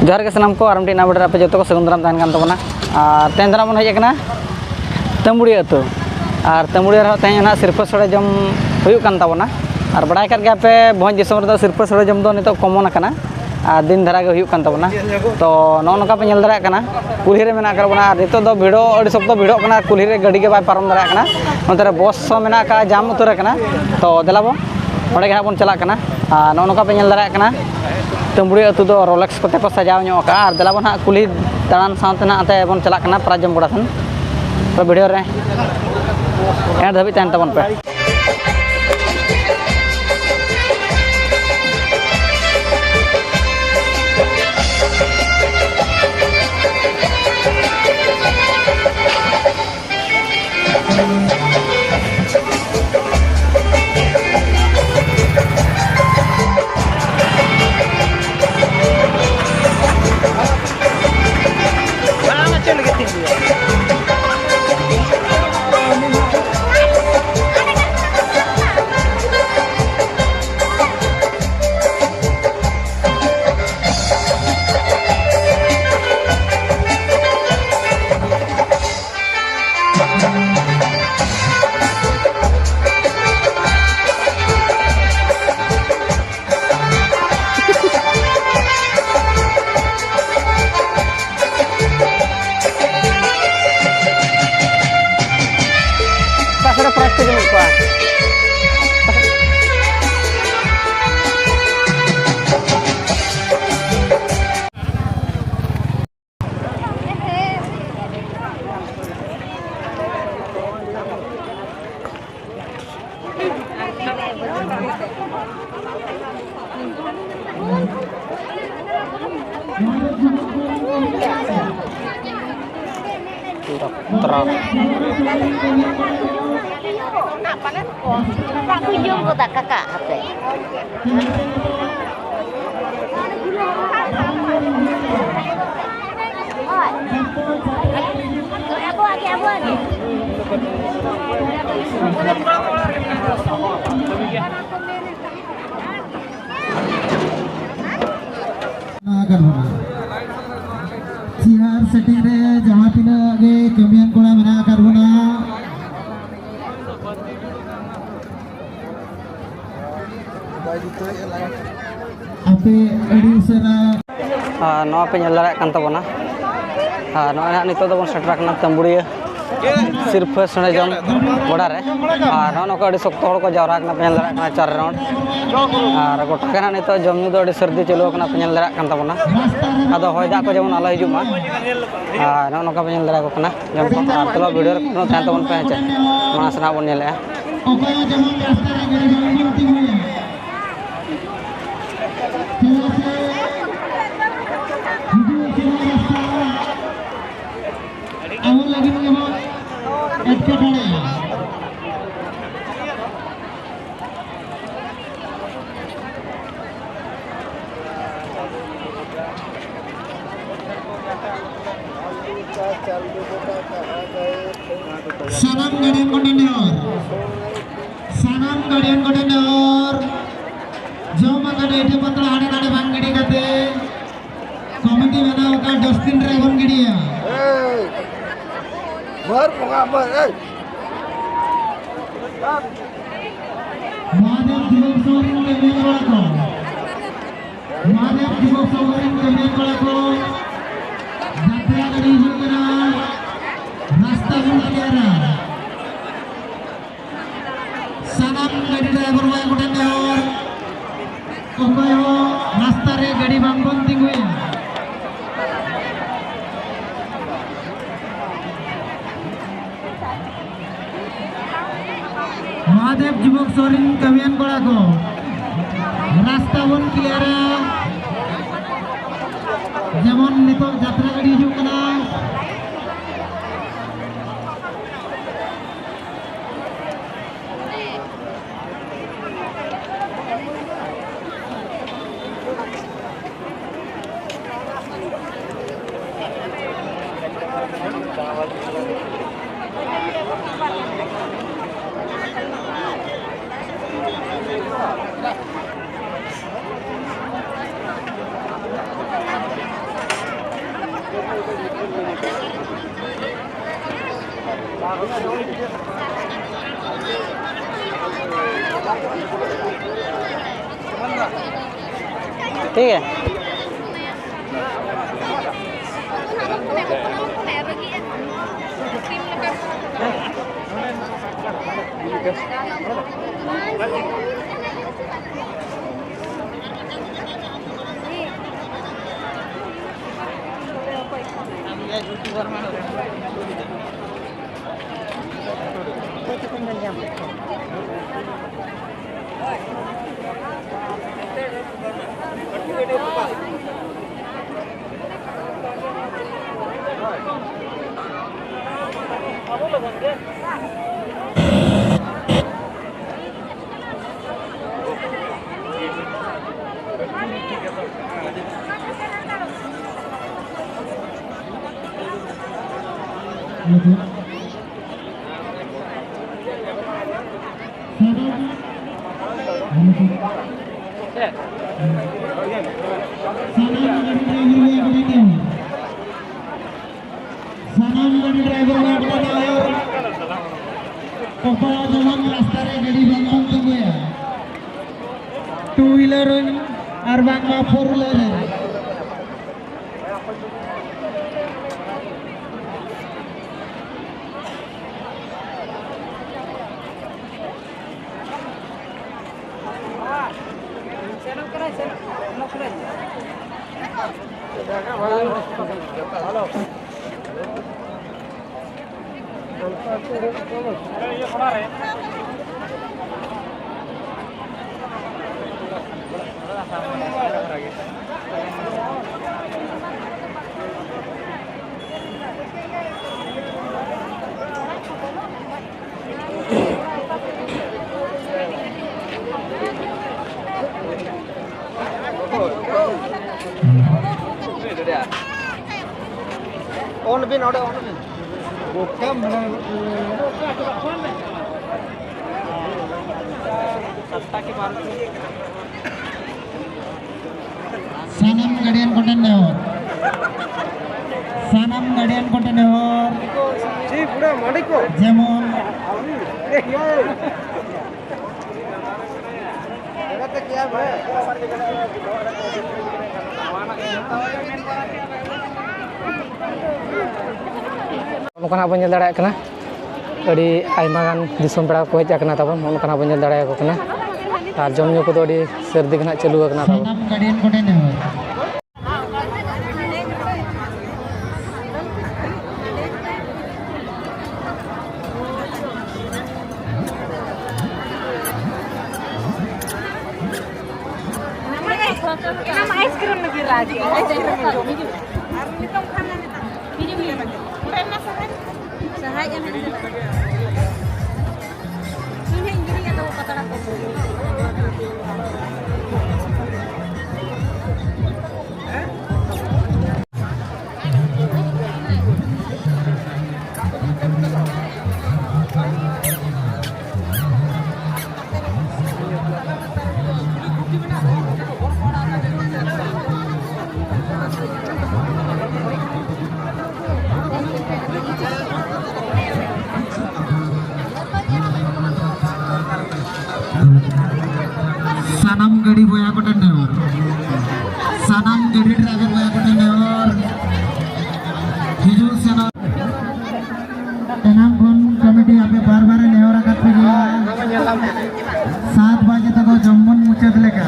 जोहार के सामान को आर मिट्टी नाबड़ पे जो को सगुंदराम तहन कान तबना और तेन दिन बन हजना तंबुड़ी अतु और तंबुड़ी तेना सिरफा सड़े जम हुयुकान तबना और बड़ा कर गया पे भोज दिसम रे सिरफा सड़े जम दो नितो कॉमन आकना और दिन धारा के हुयुकान तबना तो नौका पे नेल दाड़ा कना कुल्ही रे मेना करबना नितो दो भिड़ो अड़ी शब्द भिड़ो कना कुल्ही रे गाड़ी के बाय पारम दाड़ा कना नोतरे बस मेना का जाम उतर कना तो देलाबो ओडे के बन चला कना नौका पे नेल दाड़ा कना तंबुड़ी अतु दो रोलेक्स कोते को सजाव ᱧᱚᱜ का और देलाबो ना कुली दाड़ान साथ ना आते बन चला कना प्राजम बड़ा थन तो वीडियो रे एंड धाबी तहन तबन पे Pak kunjung kota kakak apa? Apa lagi? सिहार सेटिंग रे जहाँ तीना गे कमियान कोड़ा मेना करबना आपे अड़ी उसरा नवा पे नेल दाड़ा कान तबना और नवा नितो दो बन सेटर कना तंबुड़ी सिरफा सड़े जम बड़ा रे और नौका अड़ी सख्त हड़ को जावरा कना पे नेल दाड़ा कना 4 राउंड और गोटा के ना नितो जमनु दो अड़ी सर्दी चलो कना पे नेल दाड़ा कान तबना आदो होय दा को जेमन आलो हिजुमा और नौका पे नेल दाड़ा को कना जम को और तलो वीडियो रे कोनो तहन तबन पे हेचे माना सना बन नेले ओका जमन रास्ता रे गाड़ी बनती हुई awal lagi mengemot etketane sanam gadian kontenor joma ka dede patra hade nade bang gidi kate komiti बनाओ का डस्टबिन ड्रैगन गिडिया भर पोगा भर महादेव दिवक सौरिन के मेन बड़ा को महादेव दिवक सौरिन के मेन बड़ा को यात्रा गाड़ी जुगना रास्ता गुण केरा सनम गाड़ी ड्राइवर वाय गुटन और कोई हो रास्ता रे गाड़ी बांग बंदी हुई महादेव जुबक सोरिन कमियान कोड़ा को रास्ता बन क्लियर जेमन नितो यात्रा गाड़ी हिजुग कना ठीक है। Sanam gadi driver और kepala jalan raster gadi bangkong tunggu ya. 2-wheeler ar bangma 4-wheeler. On bin order on bin. Bukan benar. Sanam gadian kontainer. Sanam gadian kontainer. Si pura maliko. Jemon. Kata kya bhai? Mungkin apa nyel daerah kena, dari aymagan di Sumpera ko hej akna tabon, mungkin apa nyel daerah ko kena, ar jom nyu ko do di serdi kena celu akna tabon. Sanam gadian kontainer. Nama es krim lagi lagi. Es krim lagi. Ini kamu kan ini lagi. Pernah sahaja. Sahaja ini. Ini yang tahu kata aku. Sanam gadi boya kontainer. Sanam gadi driver boya kontainer. Hijul sanam. Tenang kon komiti ape बार-बार never akat piliya. 7 बजे तक जम्मन मुचत लेका.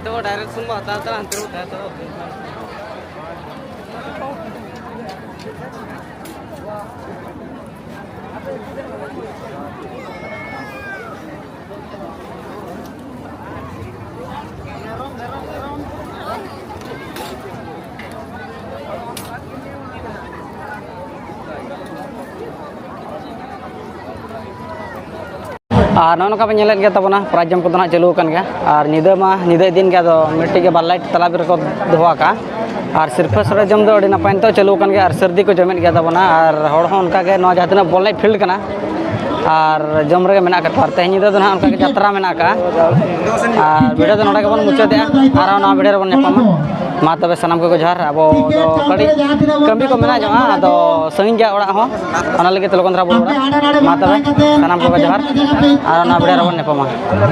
तो direct सुन आता था अंतर होता है तो और नौका पे नेलेद गया तबना प्राइजम को ना चालू कर गया और निदा मा निदा दिन गया तो मिट्टी के बार लाइट तलाब को दोहा का और सिर्फ सड़े जम दो नपाय तो चालू कर गया और सर्दी को जमेद गया तबना और हड़ हों उनका के नौ जहाँ बॉल लाइट फील्ड करना और जम रे मेना का तेज निदा तो ना उनका के यात्रा मेना का और वीडियो तो नोडे के बन मुचादे और ना वीडियो बन नेपामा मा तबे सनम को जोहार अब तो कड़ी कमी को मेना जमा तो संगिन गया ओड़ा हो अना लगे तो लोगन रा बोल मा तबे सनम को जोहार और ना वीडियो बन नेपामा।